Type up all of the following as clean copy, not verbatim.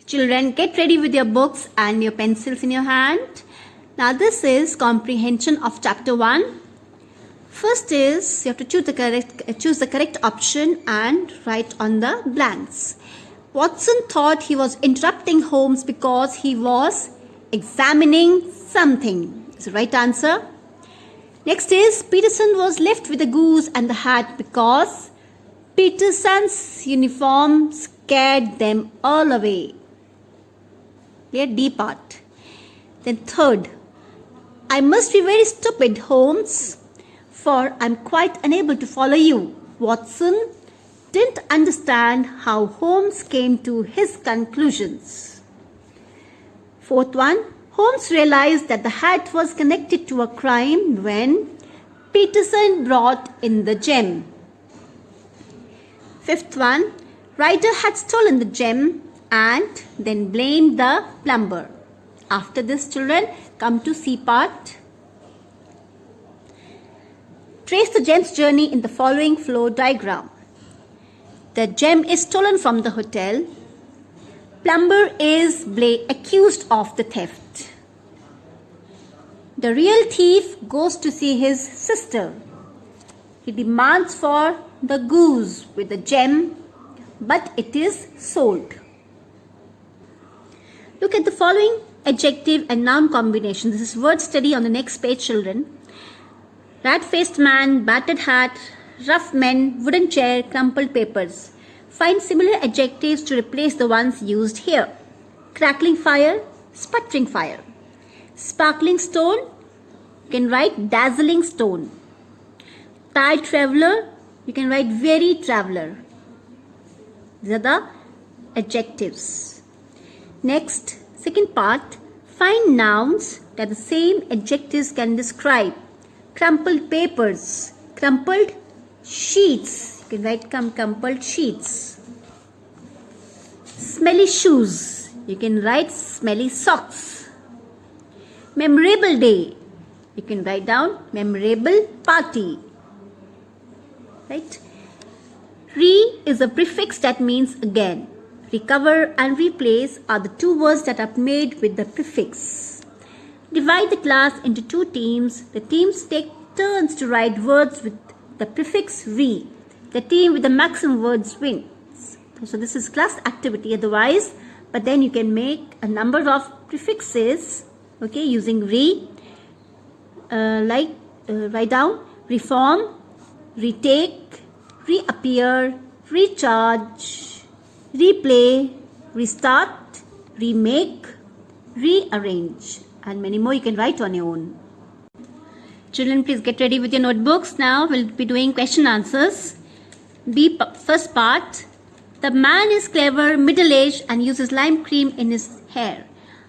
Children, get ready with your books and your pencils in your hand. Now this is comprehension of chapter 1. First is you have to choose the correct option and write on the blanks. Watson thought he was interrupting Holmes because he was examining something. Is the right answer. Next is Peterson was left with the goose and the hat because Peterson's uniform scared them all away. Clear? D part. Then third, I must be very stupid, Holmes, for I'm quite unable to follow you. Watson didn't understand how Holmes came to his conclusions. Fourth one, Holmes realized that the hat was connected to a crime when Peterson brought in the gem. Fifth one, Ryder had stolen the gem and then blamed the plumber. After this, children, come to C part. Trace the gem's journey in the following flow diagram. The gem is stolen from the hotel. Plumber is accused of the theft. The real thief goes to see his sister. He demands for the goose with the gem, but it is sold. Look at the following adjective and noun combination. This is word study on the next page, children. Rat-faced man, battered hat, rough men, wooden chair, crumpled papers. Find similar adjectives to replace the ones used here. Crackling fire, sputtering fire. Sparkling stone, you can write dazzling stone. Tired traveler, you can write weary traveler. These are the adjectives. Next, second part, find nouns that the same adjectives can describe. Crumpled papers, crumpled sheets. You can write crumpled sheets. Smelly shoes. You can write smelly socks. Memorable day. You can write down memorable party. Right? Re is a prefix that means again. Recover and replace are the two words that are made with the prefix. Divide the class into two teams. The teams take turns to write words with the prefix re. The team with the maximum words wins. So this is class activity otherwise, but then you can make a number of prefixes, okay, using re, write down reform, retake, reappear, recharge, replay, restart, remake, rearrange, and many more you can write on your own. Children, please get ready with your notebooks. Now we'll be doing question answers. B first part. The man is clever, middle-aged and uses lime cream in his hair.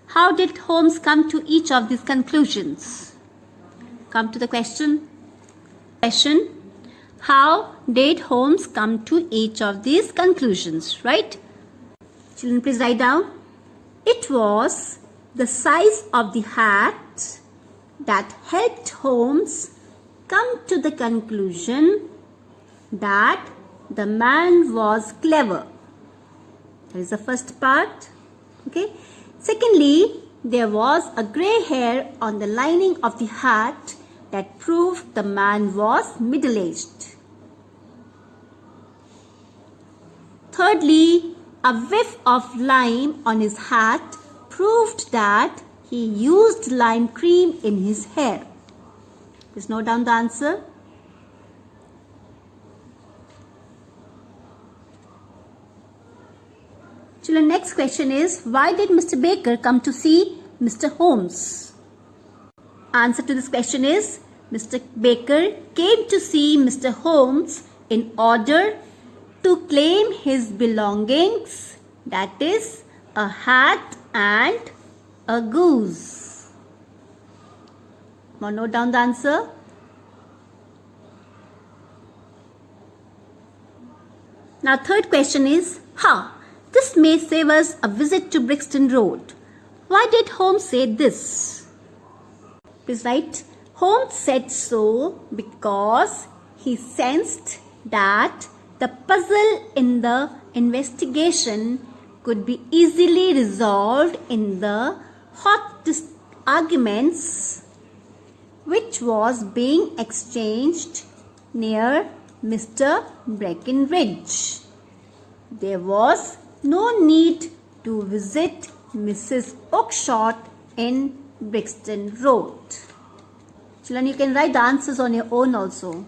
How did Holmes come to each of these conclusions? Come to the question. Question. How did Holmes come to each of these conclusions, right? Children, please write down. It was the size of the hat that helped Holmes come to the conclusion that the man was clever. That is the first part. Okay. Secondly, there was a grey hair on the lining of the hat that proved the man was middle-aged. Thirdly, a whiff of lime on his hat proved that he used lime cream in his hair. Please note down the answer. Children, next question is, why did Mr. Baker come to see Mr. Holmes? Answer to this question is, Mr. Baker came to see Mr. Holmes in order to claim his belongings, that is, a hat and a goose. Now note down the answer. Now third question is, this may save us a visit to Brixton Road. Why did Holmes say this? Please write, Holmes said so because he sensed that the puzzle in the investigation could be easily resolved in the hot arguments which was being exchanged near Mr. Breckenridge. There was no need to visit Mrs. Oakshott in Brixton Road. Children, you can write the answers on your own also.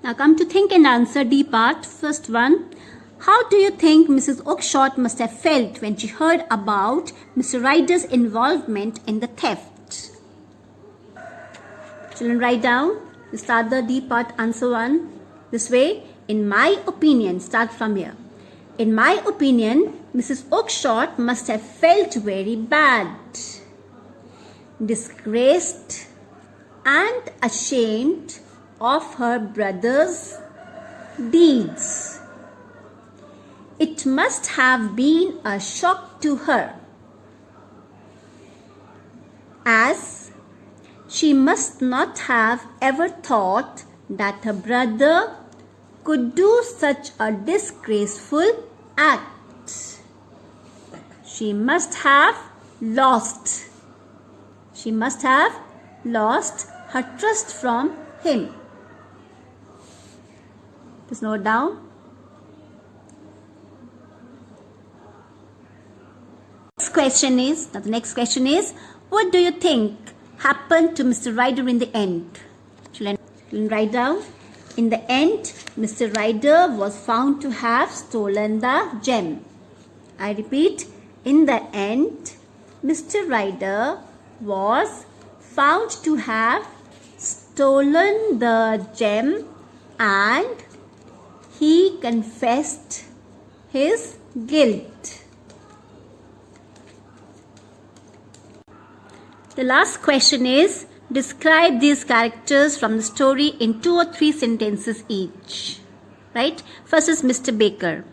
Now come to think and answer D part. First one. How do you think Mrs. Oakshott must have felt when she heard about Mr. Ryder's involvement in the theft? Children, write down. Start the D part answer 1. This way, in my opinion, start from here. In my opinion, Mrs. Oakshott must have felt very bad, disgraced and ashamed of her brother's deeds. It must have been a shock to her, as she must not have ever thought that her brother could do such a disgraceful act. She must have lost her trust from him. Just note down. The next question is, what do you think happened to Mr. Ryder in the end? Children, write down. In the end, Mr. Ryder was found to have stolen the gem. I repeat, in the end, Mr. Ryder was found to have stolen the gem and he confessed his guilt. The last question is, describe these characters from the story in 2 or 3 sentences each. Right? First is Mr. Baker.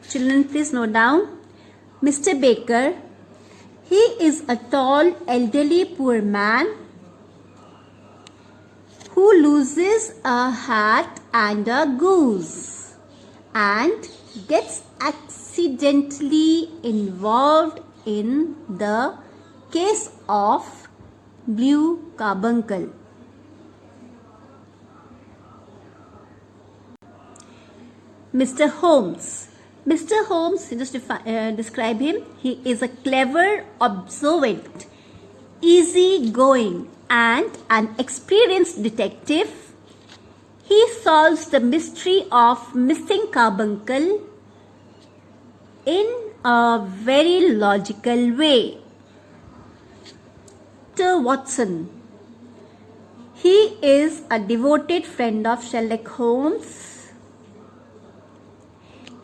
Children, please note down. Mr. Baker, he is a tall, elderly, poor man who loses a hat and a goose and gets accidentally involved in the case of Blue Carbuncle. Mr. Holmes. Mr. Holmes, just describe him. He is a clever, observant, easy-going and an experienced detective. He solves the mystery of missing carbuncle in a very logical way. Mr. Watson. He is a devoted friend of Sherlock Holmes.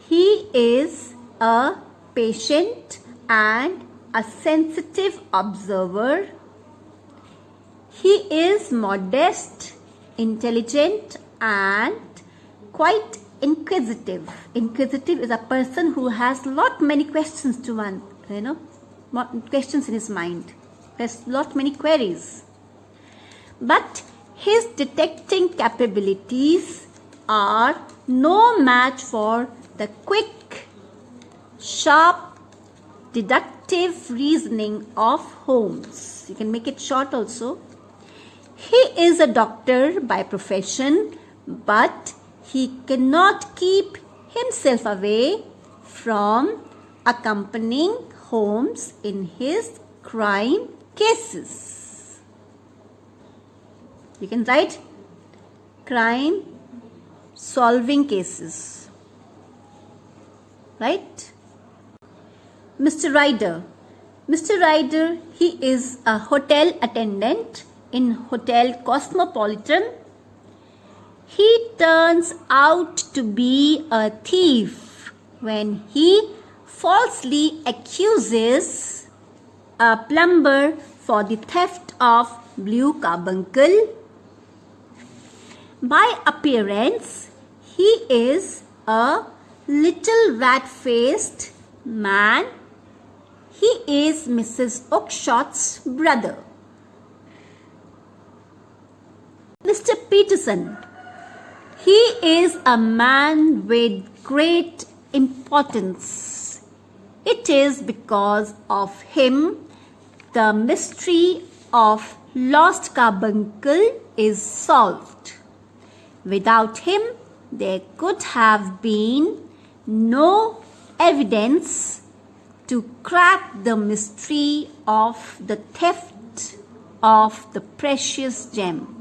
He is a patient and a sensitive observer. He is modest, intelligent and quite inquisitive. Inquisitive is a person who has many questions to one, questions in his mind. There's many queries. But his detecting capabilities are no match for the quick, sharp, deductive reasoning of Holmes. You can make it short also. He is a doctor by profession, but he cannot keep himself away from accompanying Holmes in his crime cases. You can write crime solving cases. Right? Mr. Ryder. Mr. Ryder, he is a hotel attendant in Hotel Cosmopolitan. He turns out to be a thief when he falsely accuses a plumber for the theft of Blue Carbuncle. By appearance, he is a little rat-faced man. He is Mrs. Oakshott's brother. Mr. Peterson. He is a man with great importance. It is because of him the mystery of lost carbuncle is solved. Without him, there could have been no evidence to crack the mystery of the theft of the precious gem.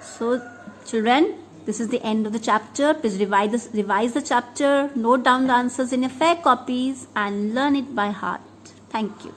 So, children, this is the end of the chapter. Please revise the chapter, note down the answers in your fair copies and learn it by heart. Thank you.